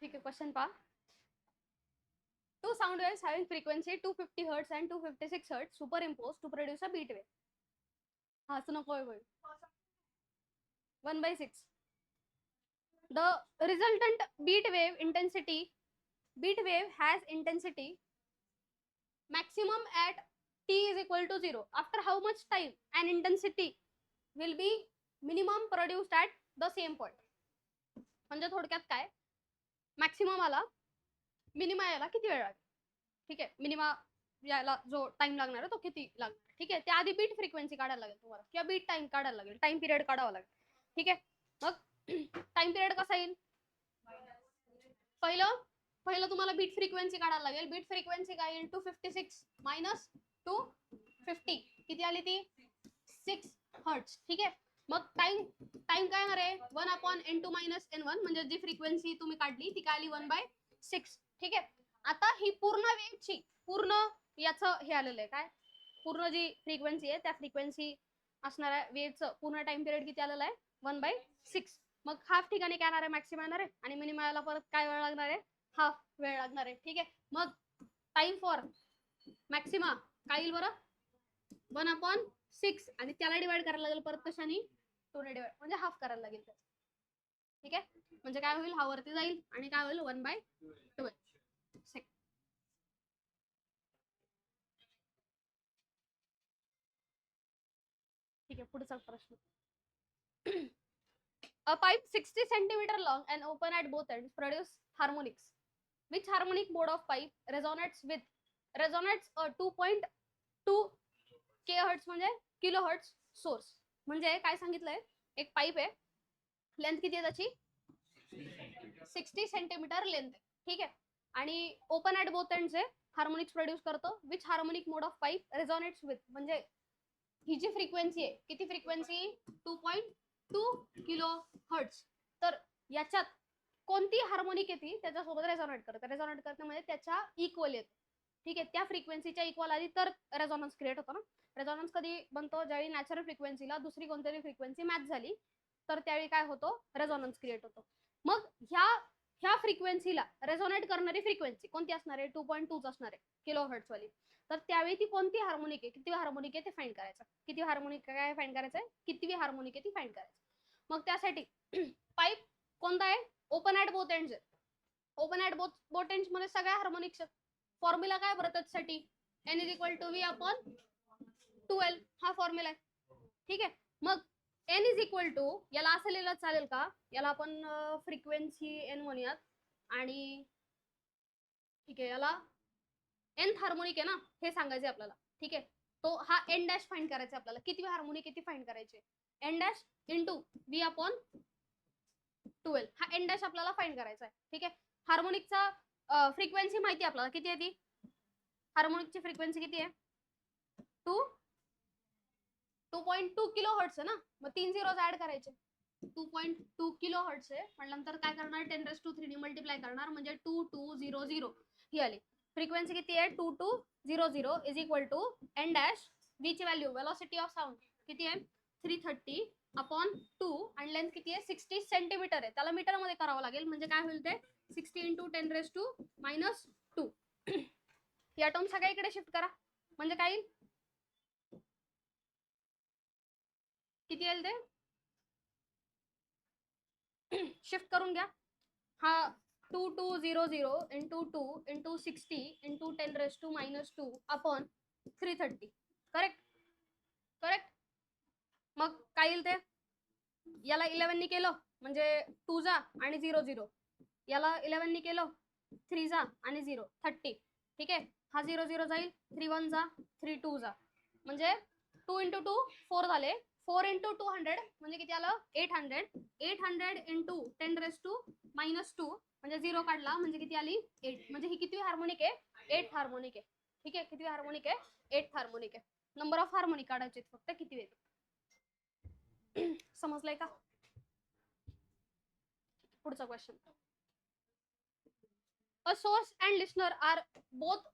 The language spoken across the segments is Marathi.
ठीक आहे, क्वेश्चन पहा. Two sound waves having frequency 250 Hz and 256 Hz superimposed to produce a beat wave. हाँ सुनो कोई कोई 1/6. The resultant beat wave has intensity maximum at t is equal to 0. After how much time an intensity will be minimum produced at the same point. म्हणजे थोडक्यात काय, मॅक्सिमम आला मिनिमा यायला किती वेळ लागेल. ठीक आहे, मिनिमा यायला जो टाइम लागणार आहे तो किती लागणार. ठीक आहे, त्याआधी बीट फ्रिक्वेन्सी काढायला लागेल तुम्हाला किंवा बीट टाइम काढायला लागेल, टाइम पिरियड काढावा लागेल. ठीक आहे, मग टाइम पिरियड कसा येईल. पहिलं तुम्हाला बीट फ्रिक्वेन्सी काढायला लागेल. बीट फ्रिक्वेन्सी काय येईल 256 मायनस 250 किती आली ती 6 हर्ट्ज. ठीक आहे, मग टाइम काय येणार आहे 1/n2 मायनस n1 म्हणजे जी फ्रिक्वेन्सी तुम्ही काढली ती काय आली 1/6. ठीक आहे, आता ही पूर्ण वेव्हची पूर्ण याचं हे आलेलं आहे काय, पूर्ण जी फ्रिक्वेन्सी आहे त्या फ्रिक्वेन्सी असणाऱ्या वेव्हचं पूर्ण टाइम पिरियड किती आलेला आहे 1/6. मग हाफ ठिकाणी काय येणार आहे मॅक्सिमम येणार आहे आणि मिनिमाला परत काय वेळ लागणार आहे हाफ वेळ लागणार आहे. ठीक आहे, मग टाइम फॉर मॅक्सिमा काय येईल बरं 1/6 आणि त्याला डिवाइड करायला लागेल परत कशाने 2 ने डिवाइड म्हणजे हाफ करायला लागेल. ठीक आहे, म्हणजे काय होईल हा वरती जाईल आणि काय होईल 1/12. ठीक आहे, पुढचा प्रश्न. A pipe 60 centimeter long and open at both ends produce harmonics. Which harmonic mode of pipe resonates a 2.2 kHz म्हणजे किलोहर्ट्ज सोर्स. म्हणजे काय सांगितलंय, एक पाईप आहे, लेंथ किती आहे त्याची 60 सेंटीमीटर लेंथ आहे. ठीक आहे, आणि ओपन ऍट बोथ एंड्स आहे, हार्मोनिक्स प्रोड्यूस करतो. Which harmonic mode of pipe resonates with, म्हणजे ही जी फ्रिक्वेन्सी आहे किती फ्रिक्वेन्सी 2.2 किलो हर्ट्ज. तर याच्यात कोणती हार्मोनिक येते त्याच्यासोबत रेझोनेट करते म्हणजे त्याच्या इक्वल येते. ठीक आहे, त्या फ्रिक्वेन्सीच्या इक्वल आली तर रेझोनन्स क्रिएट होतो ना. रेझोनन्स कधी बनतो ज्यावेळी नॅचरल फ्रिक्वेन्सीला दुसरी कोणतरी फ्रिक्वेन्सी मॅच झाली तर त्यावेळी काय होतो रेझोनन्स क्रिएट होतो. मग ह्या फ्रिक्वेन्सीला रेझोनेट करणारी फ्रिक्वेन्सी कोणती असणार आहे 2.2 असणार आहे किलो हर्ट्ज वाली. तर त्यावेळी ती कोणती हार्मोनिक आहे, किती हार्मोनिक आहे ते फाइंड करायचं. किती हार्मोनिक काय फाइंड करायचंय, कितवी हार्मोनिक आहे ती फाइंड करायचं. मग त्यासाठी पाईप कोणता आहे ओपन ऍट बोथ एंड्स आहे. ओपन ऍट बोथ एंड्स मध्ये सगळ्या हार्मोनिक्स. फॉर्म्युला काय बरं त्याच्यासाठी n is equal to v/12 हा फॉर्म्युला आहे. ठीक आहे, मग n इज इक्वल टू याला असं लिहिलं चालेल का, याला आपण फ्रिक्वेन्सी n म्हणूयात आणि ठीक आहे याला nth हार्मोनिक आहे ना हे सांगायचे आपल्याला. ठीक आहे, तो हा n डॅश फाइंड करायचा आपल्याला, किती हार्मोनिक किती फाइंड करायचे n डॅश इंटू v/12 हा n डॅश आपल्याला फाइंड करायचा आहे. ठीक आहे, हार्मोनिकचा फ्रिक्वेन्सी माहिती आपल्याला किती आहे, ती हार्मोनिकची फ्रिक्वेन्सी किती आहे 2.2 किलो हर्ट्ज आहे ना. मग 3 झिरोज ऍड करायचे 2.2 किलो हर्ट्ज आहे म्हटल्यानंतर काय करणार 10⁻³ ने मल्टिप्लाय करणार म्हणजे 2200 ही आली. फ्रिक्वेन्सी किती आहे 2200 is equal to n dash v ची व्हॅल्यू वेलोसिटी ऑफ साऊंड किती आहे 330/2 आणि लेंथ किती आहे 60 सेंटीमीटर आहे. त्याला मीटर मध्ये करावं लागेल म्हणजे काय होईल ते 60 × 10⁻². या टर्म सगळ्या इकडे शिफ्ट करा म्हणजे काय येईल किती येईल ते शिफ्ट करून घ्या. हा 2200 into 2 into 60 into 10⁻² upon 330. Correct correct. मग काय येईल ते याला 11 ने केलं म्हणजे 2 जा आणि 0 0, याला 11 ने केलं 3 जा आणि 0 30. ठीक आहे, हा 0 0 जाईल 3 1 जा 3 2 जा म्हणजे 2 × 2 4 झाले 4 × 200 म्हणजे किती आलं 800. 800 इंटू 10⁻² म्हणजे 0 काढला म्हणजे किती आली 8. म्हणजे ही किती हार्मोनिक आहे 8 हार्मोनिक आहे. ठीक आहे, किती हार्मोनिक आहे 8 हार्मोनिक आहे. नंबर ऑफ हार्मोनिक काढायचे फक्त किती येते समजलंय का. पुढचा question. A source and listener are both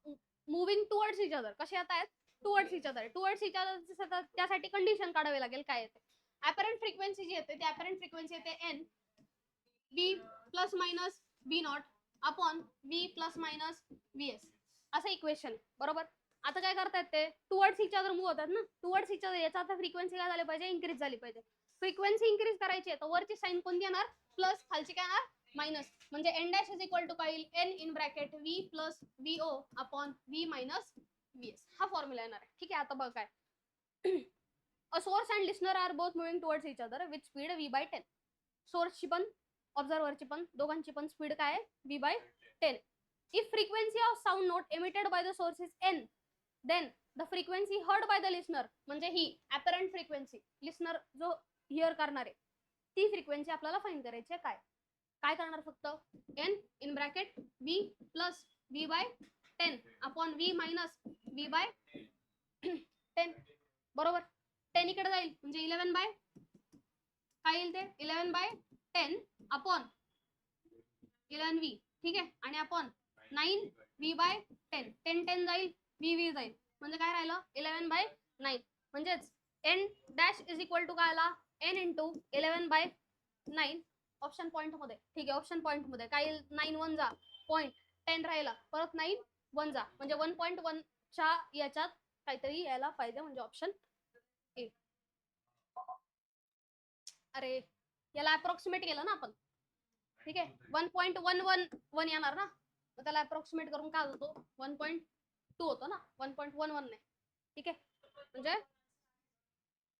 moving towards each other. कसे येत आहेत towards each other. Towards each other त्यासाठी कंडिशन काढावी लागेल. काय येते अपॅरंट फ्रिक्वेन्सी जी येते ती अपॅरंट फ्रिक्वेन्सी येते n v plus minus v not upon V plus minus VS असं इक्वेशन. बरोबर. आता काय करतायत ते टुवर्ड्स इच अदर मूव्ह होतात ना. टुवर्ड्स इच अदर याचा आता फ्रिक्वेन्सी काय झाली पाहिजे, इन्क्रीज झाली पाहिजे. फ्रिक्वेन्सी इन्क्रीज करायची आहे तर वरची साईन कोणती येणार, प्लस, खालची काय येणार मायनस. म्हणजे n dash is equal to काय येईल, n in bracket v plus v o upon v minus v s हा फॉर्म्युला येणार आहे. ठीक आहे. आता बघ काय, a source and listener are both moving towards each other with speed v by 10. सोर्सची पण ऑब्झर्वरची पण दोघांची पण स्पीड काय आहे, v by 10. If frequency of sound note emitted by the source is n, then the frequency heard by the listener म्हणजे ही apparent frequency listener जो हिअर करणार आहे ती फ्रिक्वेन्सी आपल्याला फाइंड करायची आहे. काय करणार फक्त n in bracket v plus v by 10 upon v minus v by 10. बरोबर. 10 इकडे जाईल म्हणजे 11 बाय काय येईल ते 11 बाय 10 अपॉन 11v. ठीक आहे. आणि अपॉन 9v बाय 10. 10 जाईल, v जाईल म्हणजे काय राहिलं 11 बाय 9. म्हणजेच n डॅश इज इक्वल टू काय आला, n into 11 by 9 option point मध्ये. ठीक आहे. ऑप्शन पॉइंट मध्ये काय येईल, 9 1 जा पॉइंट 10 राहिला, परत 9 1 जा म्हणजे 1.1 च्या याच्यात काहीतरी यायला पाहिजे म्हणजे ऑप्शन ए. अरे याला अप्रॉक्सिमेट केलं ना आपण. ठीक आहे. 1.111 येणार ना, मग त्याला अप्रॉक्सिमेट करून काय होतो 1.2 होतो ना, 1.11 नाही. ठीक आहे. म्हणजे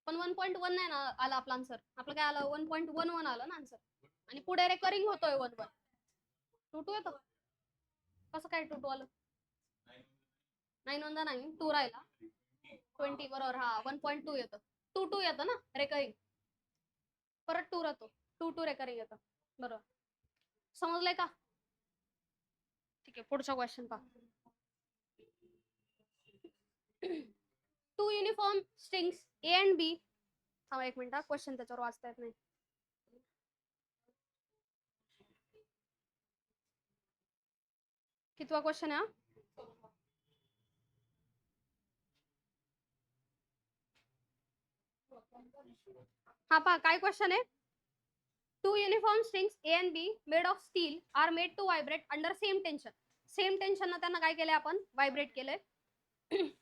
पण 1.1 नाही ना आला आपला आन्सर, आपलं काय आलं 1.11 आलं ना आन्सर. आणि पुढे रेकरिंग होतोय 1 2 येतो. कसं काय 2 आलं, 9 1 9 2 राहिला 20 बरोबर. हा 1.2 येतं, 2 येतं ना रेकरिंग, परत 2 राहतो, 2 रेकरिंग येतं. बरोबर. समजलंय का. ठीक आहे. पुढचा क्वेश्चन पहा. Two uniform strings A and b. थांबा एक मिनिट, क्वेश्चन त्याच्यावर वाचता येत नाही. कितवा क्वेश्चन आहे हा पहा काय क्वेश्चन आहे. Two uniform strings A and B made of steel are made to vibrate under same tension. Same tension ना त्यांना काय केलंय आपण, व्हायब्रेट केलंय.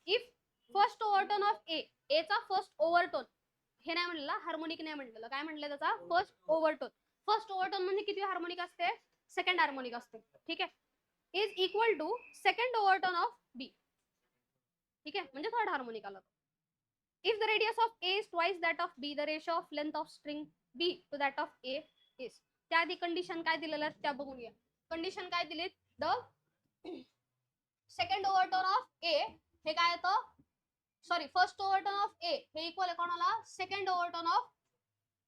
If first overtone of A चा फर्स्ट ओव्हरटोन, हे नाही म्हणलेलं हार्मोनिक नाही म्हणलेलं, काय म्हणलं त्याचा फर्स्ट ओव्हरटोन. फर्स्ट ओव्हरटोन म्हणजे किती हार्मोनिक असते, सेकंड हार्मोनिक असते. ठीक आहे. Is equal to second overtone of b. ठीक आहे. म्हणजे थर्ड हार्मोनिक आला. If the radius of A is twice that of B, the ratio of length of string B to that of A is. त्याआधी कंडिशन काय दिलेलं आहे त्या बघून घ्या. कंडिशन काय दिली, द सेकंड ओव्हरटोन ऑफ ए हे काय येतं, सॉरी फर्स्ट ओव्हरटोन ऑफ ए हे इक्वल आहे कोणाला, सेकंड ओव्हरटोन ऑफ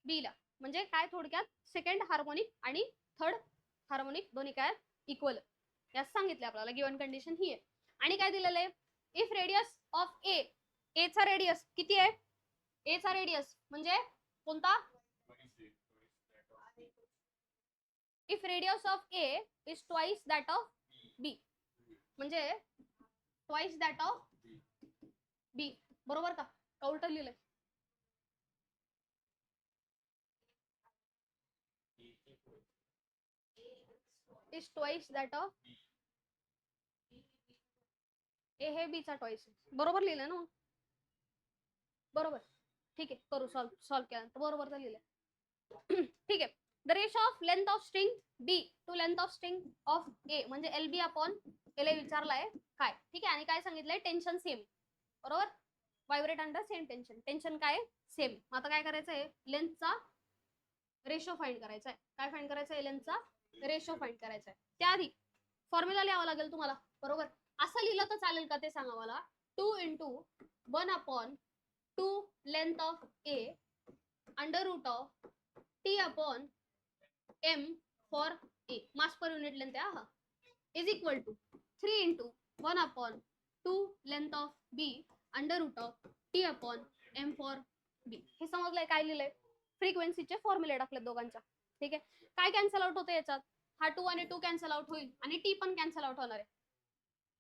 बी ला. म्हणजे काय थोडक्यात सेकंड हार्मोनिक आणि थर्ड हार्मोनिक दोन्ही काय इक्वल यात सांगितलं आपल्याला. गिवन कंडिशन ही आहे. आणि काय दिलेलं आहे, इफ रेडियस ऑफ ए चा रेडियस किती आहे, ए चा रेडियस म्हणजे कोणता, if radius of a is twice that of b म्हणजे ट्वाइस दॅट ऑफ बी. बरोबर का, का उलट लिहिलंय, इज ट्वाइस दॅट ऑफ ए हे बी चा ट्वाइस. बरोबर लिहिलंय ना, बरोबर. ठीक आहे. करू सॉल्व केल्यानंतर बरोबर तर लिहिलंय. ठीक आहे. The ratio of length of string B to length of string of A म्हणजे L B upon L A विचारलाय काय. ठीक आहे. आणि काय सांगितलंय, टेन्शन सेम. बरोबर. Vibrate under same tension. Tension काय सेम. आता काय करायचं आहे, लेंथचा रेशो फाइंड करायचा आहे. काय फाइंड करायचं आहे, लेंथचा रेशो फाइंड करायचा आहे. त्याआधी फॉर्म्युला लिहावा लागेल तुम्हाला. बरोबर. असं लिहिलं तर चालेल का ते सांगा मला. 2 into 1 upon 2 length of A under root of T upon M for A mass per unit length आहे हा, is equal to 3 into 1 upon 2 length of B under root of T upon M for B. हे समजलंय काय लिहिलंय, फ्रिक्वेन्सीचे फॉर्म्युले टाकले दोघांच्या. ठीक आहे. काय कॅन्सल आउट होते याच्यात, हा 2 आणि 2 कॅन्सल आउट होईल आणि टी पण कॅन्सल आउट होणार आहे.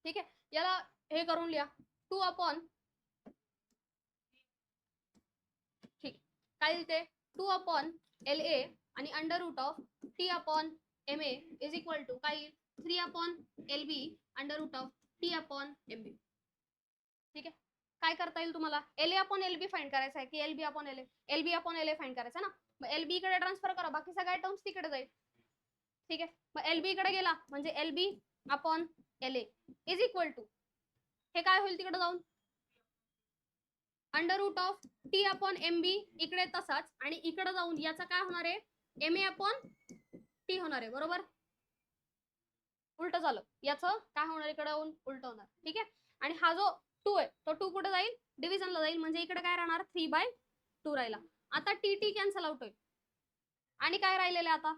ठीक आहे. याला हे करून लिहा 2 अपॉन, ठीक काय लिहिते 2 अपॉन एल ए आणि under root of T upon MA is equal to काय येईल 3/LB under root of T/MB. ठीक आहे, काय करता येईल तुम्हाला LA/LB फाइंड करायचं आहे की LB/LA, LB/LA फाइंड करायचं ना. मग LB कडे ट्रान्सफर करा, बाकी सगळ्या टर्म्स तिकडे जाईल. ठीक आहे, मग LB कडे गेला म्हणजे LB/LA इज इक्वल टू हे काय होईल तिकडे जाऊन अंडर रूट ऑफ T/MB इकडे तसाच, आणि इकडे जाऊन याचा काय होणार आहे MA/T होणार आहे. बरोबर, उलट झालं, याचं काय होणार इकडे जाऊन उलट होणार. ठीक आहे, आणि हा जो 2 आहे तो 2 कुठे जाईल डिव्हिजनला जाईल, म्हणजे इकडे काय राहणार 3/2 राहिला. आता TT कॅन्सल आउट होईल आणि काय राहिलेलं आता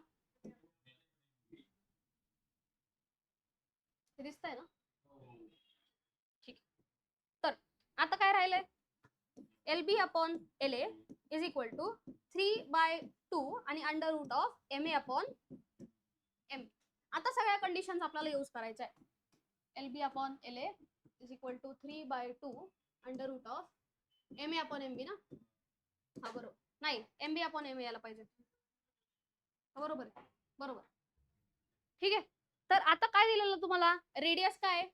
दिसतंय ना. ठीक, तर आता काय राहिलंय LB/LA इज इक्वल टू 3/2 आणि अंडर रूट ऑफ MA/M. आता सगळ्या कंडिशन्स आपल्याला यूज करायच्या आहे. LB/LA is equal to 3/2 under root of MA/MB ना. हा बरोबर, नाही MB/MA यायला पाहिजे. बरोबर बरोबर. ठीक आहे, तर आता काय दिलेलं तुम्हाला रेडियस काय आहे,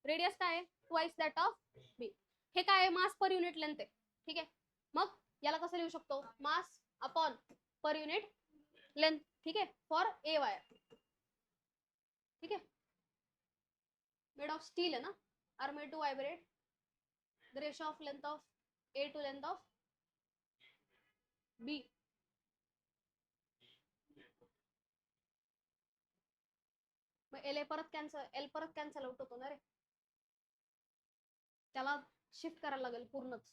रेडियस काय आहे ट्वाइस दॅट ऑफ B. हे काय आहे मास पर युनिट लेंथ आहे. ठीक आहे, मग याला कसं लिहू शकतो मास अपॉन पर युनिट लेंथ. ठीक आहे, फॉर A वायर. ठीक आहे, मेड ऑफ स्टील है ना, are made to vibrate. The ratio of length of A to length of B. मग L परत कॅन्सल आउट होतो ना रे, त्याला शिफ्ट करायला लागेल पूर्णच.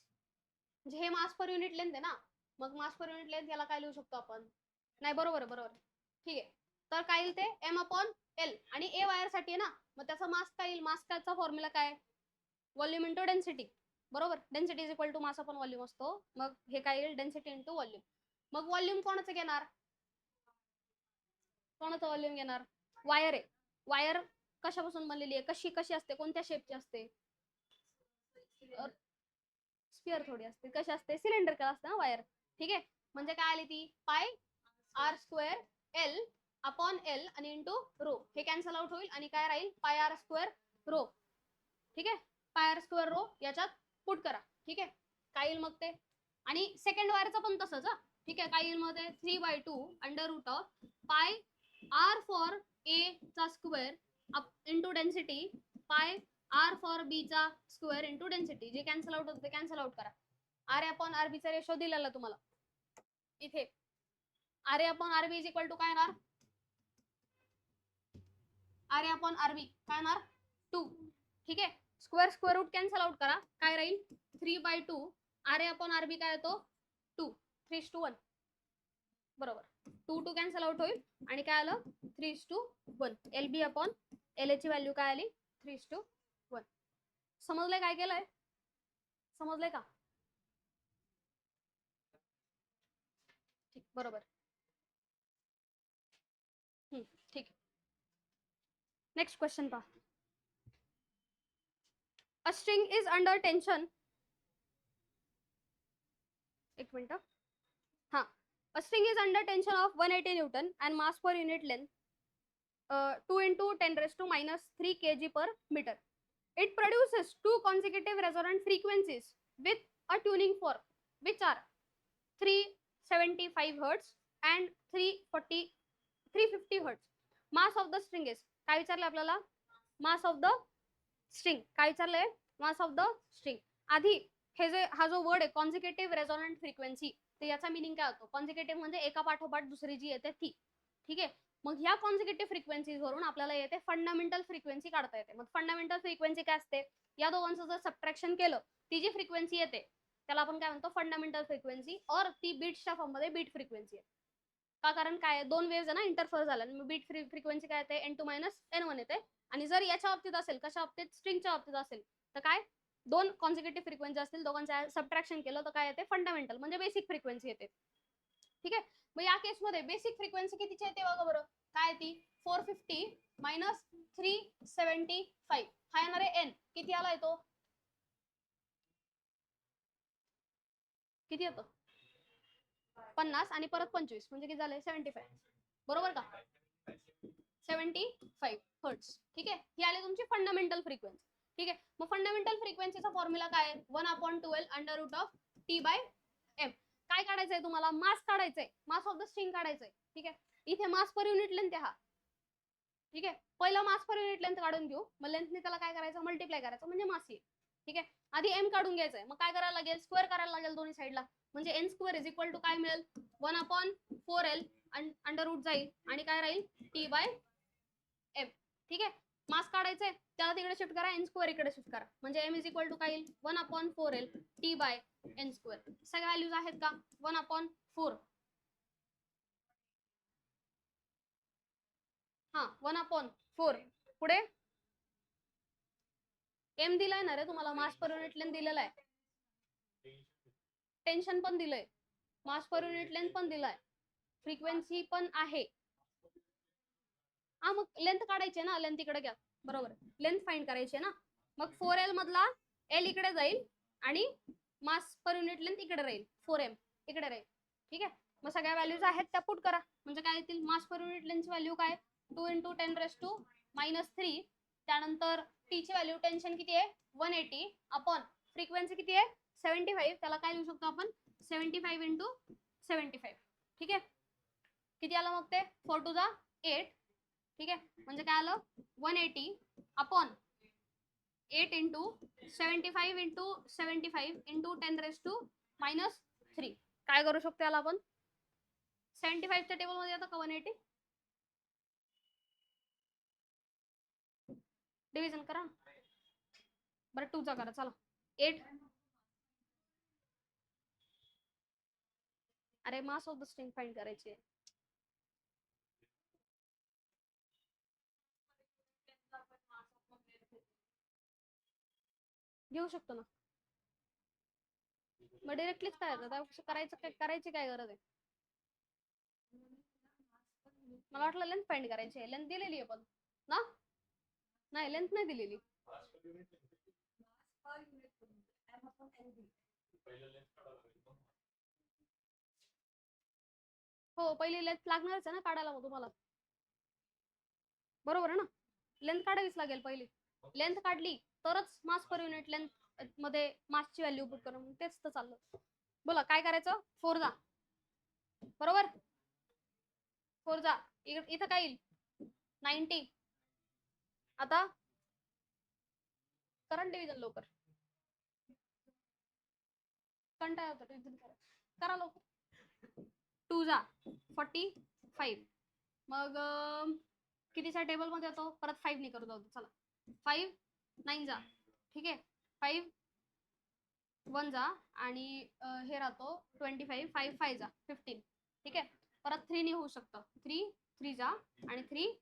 म्हणजे हे मास पर युनिट लेंथ आहे ना, मग मास पर युनिट लेंथ याला काय लिहू शकतो आपण, नाही बरोबर आहे बरोबर. ठीक आहे, तर काय येईल ते M/L, आणि A वायर साठी आहे ना, मग त्याचा मास काय येईल, मास काचा फॉर्म्युला काय व्हॉल्यूम इंटू डेन्सिटी. बरोबर, density is equal to mass upon volume असतो. मग हे काय येईल डेन्सिटी इंटू व्हॉल्यूम. मग व्हॉल्यूम कोणाचं घेणार, कोणाचं व्हॉल्यूम घेणार, वायर आहे. वायर कशापासून बनलेली आहे, कशी कशी असते, कोणत्या शेपची असते, स्पिअर थोडी असते, कशी असते सिलेंडर असते ना वायर. ठीक आहे, म्हणजे काय आली ती πr² L अपॉन L आणि इंटू रो. हे कॅन्सल आउट होईल आणि काय राहील πr² रो. ठीक आहे, πr² रो याच्यात पुट करा. ठीक आहे, काय येईल मग ते, आणि सेकंड वायरचं पण तसंच. ठीक आहे, काय येईल मग ते 3/2 under root of πr for A चा square into density πr for B चा स्क्वेअर इंटू डेन्सिटी. जे कॅन्सल आउट होतं ते कॅन्सल आउट करा. RA/RB चा रेशो दिलेला तुम्हाला इथे. RA/RB इज इक्वल टू काय येणार, RA/RB काय येणार 2. ठीक आहे, square square root cancel out करा, काय राहील 3/2. RA/RB काय येतो 2, 3:1. बरोबर, 2 कॅन्सल आउट होईल आणि काय आलं 3:1. LB/LA ची व्हॅल्यू काय आली 3:1. समजलंय काय केलंय, समजलंय का. ठीक, बरोबर. ठीक, नेक्स्ट क्वेश्चन पहा. A string is under tension. एक मिनिट. हाँ, a string is under tension of 180 Newton and mass per unit length 2 into 10⁻³ kg per meter. It produces two consecutive resonant frequencies with a tuning fork, which are 375 Hz and 350 Hz. Mass of the string is काय विचारलं आपल्याला, मास ऑफ द स्ट्रिंग. काय विचारलंय, मास ऑफ द स्ट्रिंग. आधी हे जे हा जो वर्ड आहे कॉन्सिक्युटिव्ह रेझोनंट फ्रिक्वेन्सी, तर याचा मिनिंग काय होतो, कॉन्सिक्युटिव्ह म्हणजे एका पाठोपाठ दुसरी जी येते ती. ठीक आहे, मग ह्या कॉन्सिक्युटिव्ह फ्रिक्वेन्सीज वरून आपल्याला येते फंडामेंटल फ्रिक्वेन्सी काढता येते. मग फंडामेंटल फ्रिक्वेन्सी काय असते, या दोघांचं जर सबट्रॅक्शन केलं ती जी फ्रिक्वेन्सी येते त्याला आपण काय म्हणतो फंडामेंटल फ्रिक्वेन्सी, और ती बीट्सच्या फॉर्म मध्ये बीट फ्रिक्वेन्सी आहे. का, कारण काय दोन वेव्स आहे ना इंटरफर झाल्या, मग बीट फ्रिक्वेन्सी काय येते N2 - N1 येते. आणि जर याच्या बाबतीत असेल, कशा बाबतीत, स्ट्रिंगच्या बाबतीत असेल, तर काय दोन कॉन्सिक्युटिव्ह फ्रिक्वेन्सी असतील, दोघांचं सबट्रॅक्शन केलं तर काय येते फंडामेंटल म्हणजे बेसिक फ्रिक्वेन्सी येते. ठीक आहे, मग या केसमध्ये बेसिक फ्रिक्वेन्सी कितीची येते बघा बरं, काय ती 450 - 375. हा येणार आहे N. किती आला येतो, किती येतो 50 आणि परत 25 म्हणजे किती झाले 75. बरोबर का, 75 हर्ट्स. ठीक आहे, ही आली तुमची फंडामेंटल फ्रिक्वेन्सी. ठीक आहे, मग फंडामेंटल फ्रिक्वेन्सीचा फॉर्म्युला काय आहे? 1/12 under root of T by M. काय काढायचंय तुम्हाला? मास काढायचंय, मास ऑफ द स्ट्रिंग काढायचंय. ठीक आहे, इथे मास पर युनिट लेंथ हा. ठीक आहे, पहिला मास पर युनिट लेंथ काढून घेऊ, मग लेंथने त्याला काय करायचं? मल्टिप्लाय करायचं, म्हणजे मास येईल. ठीक आहे, आधी एम काढून घ्यायचंय, मग काय करायला लागेल? स्क्वेअर करायला लागेल दोन्ही साईडला, म्हणजे N square is equal to काय मिळेल? 1/4L अंडर रूट जाईल आणि काय राहील? T by M. ठीक आहे, मास काढायचंय, त्याला तिकडे शिफ्ट करा, एन स्क्वेअर इकडे शिफ्ट करा, म्हणजे एम इज इक्वल टू काय येईल? 1/4L T by N square. सगळ्या व्हॅल्यूज आहेत का? 1/4. हा, 1/4. पुढे एम दिलाय ना रे तुम्हाला, मास पर युनिट लेंथ दिलेला आहे, टेन्शन पण दिलंय, मास पर युनिट लेंथ पण दिलाय, फ्रिक्वेन्सी पण आहे. हा, मग लेंथ काढायची ना, लेंथ इकडे घ्या. बरोबर, लेंथ फाइंड करायची ना. मग 4L मधला एल इकडे जाईल आणि मास पर युनिट लेंथ इकडे राहील, 4M इकडे राहील. ठीक आहे, मग सगळ्या व्हॅल्यूज आहेत त्या पुट करा, म्हणजे काय येतील? मास पर युनिट लेंथची व्हॅल्यू काय? 2 × 10⁻³ त्यानंतर टी ची व्हॅल्यू टेन्शन किती आहे? 180 अपॉन फ्रिक्वेन्सी किती आहे? 75. त्याला काय लिहू शकतो आपण? 75 × 75. ठीक आहे, किती आलं मग ते? 4 2 जा 8. ठीक आहे, म्हणजे काय आलं? 180 अपॉन 8 × 75 × 75 × 10⁻³ काय करू शकतो याला आपण? 75 च्या टेबल मध्ये येतं का 180? डिव्हिजन करा बरं, 2 चा करा. चला 8. अरे mass of the string find करायची आहे. घेऊ शकतो ना, मग डिरेक्टलीच काय करायची काय गरज आहे? मला वाटलं लेंथ फाइंड करायची आहे. लेंथ दिलेली आहे पण ना? नाही, लेंथ नाही दिलेली. हो, पहिली लेंथ लागणारच आहे ना काढायला मग तुम्हाला. बरोबर आहे ना, लेंथ काढावीच लागेल पहिली. लेंथ काढली तरच मास पर युनिट लेंथ मध्ये मासची व्हॅल्यू पुट करून, तेच तर चाललं. बोला काय करायचं? 4 जा. बरोबर, 4 जा. इथं काय येईल? 90. आता करंट डिव्हिजन लवकर, कंटाळा होतो डिव्हिजन करा लवकर. 2 जा 45. मग कितीच्या टेबल मध्ये येतो? परत 5 ने करू जाऊ. चला 5 9 जा. ठीक आहे, 5 1 जा आणि हे राहतो 25. 5 5 जा 15. ठीक आहे, परत 3 ने होऊ शकतं. 3 3 जा आणि 3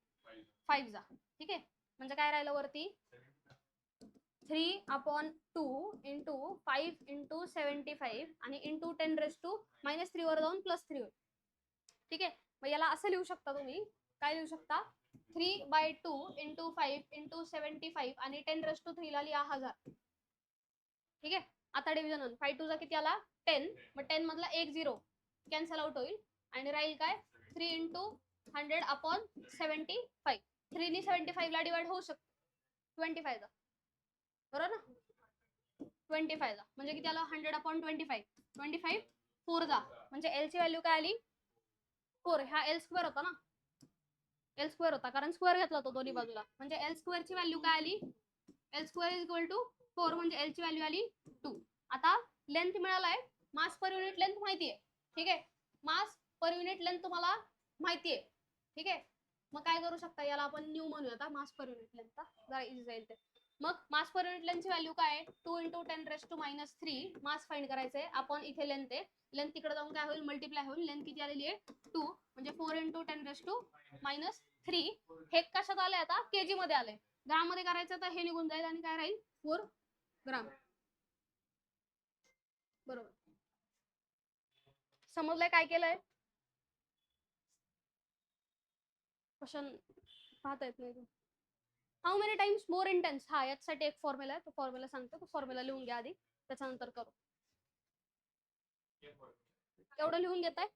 5 जा. ठीक आहे, म्हणजे काय राहिलं वरती? 3/2 × 5 × 75 आणि × 10⁻³ वर जाऊन +3 होईल. ठीक आहे, मग याला असं लिहू शकता तुम्ही. काय लिहू शकता? 3/2 × 5 × 75 आणि 10⁻³ ला लिहा 1000. ठीक आहे, आता डिव्हिजन 5 2 चा किती आला? 10. मग 10 मधला 1 0 कॅन्सल आउट होईल आणि राहील काय? 3 × 100/75. 3 ने 75 ला डिवाइड होऊ शकतो 25 चा. बरोबर ना, 25 चा म्हणजे किती आला? 100/25. 25 4 जा, म्हणजे एल ची व्हॅल्यू काय आली? 4. हा एल स्क्वेअर होता ना, एल स्क्वेअर होता कारण स्क्वेअर घेतला होता दोन्ही बाजूला, म्हणजे एल स्क्वेअर ची व्हॅल्यू काय आली? L square is equal to 4, म्हणजे एल ची व्हॅल्यू आली 2. आता लेंथ मिळालाय, मास पर युनिट लेंथ माहितीये. ठीक आहे, मास पर युनिट लेंथ तुम्हाला माहितीये. ठीक आहे, मग काय करू शकता? याला आपण न्यू म्हणूया मास पर युनिट लेंथ, जरा इझी जाईल ते. मग मास पर युनिट लेंथची व्हॅल्यू काय आहे? 2 × 10⁻³ मास फाइंड करायचंय. आपण इथे लेंथ आहे, लेंथ तिकडे जाऊन काय होईल? मल्टिप्लाय होईल. लेंथ किती आलेली आहे? 2, म्हणजे 4 × 10⁻³ हे कशात आले? आता केजी मध्ये आले. ग्राम मध्ये करायचं तर हे निघून जाईल आणि काय राहील? 4 ग्राम. बरोबर, समजलंय काय केलंय? क्वेश्चन पाहता येत नाही. How many times more intense? हा, याच्यासाठी एक फॉर्म्युला आहे, तो फॉर्म्युला सांगतो. तो फॉर्म्युला लिहून घ्या आधी, त्याच्यानंतर करू. एवढं लिहून घेताय?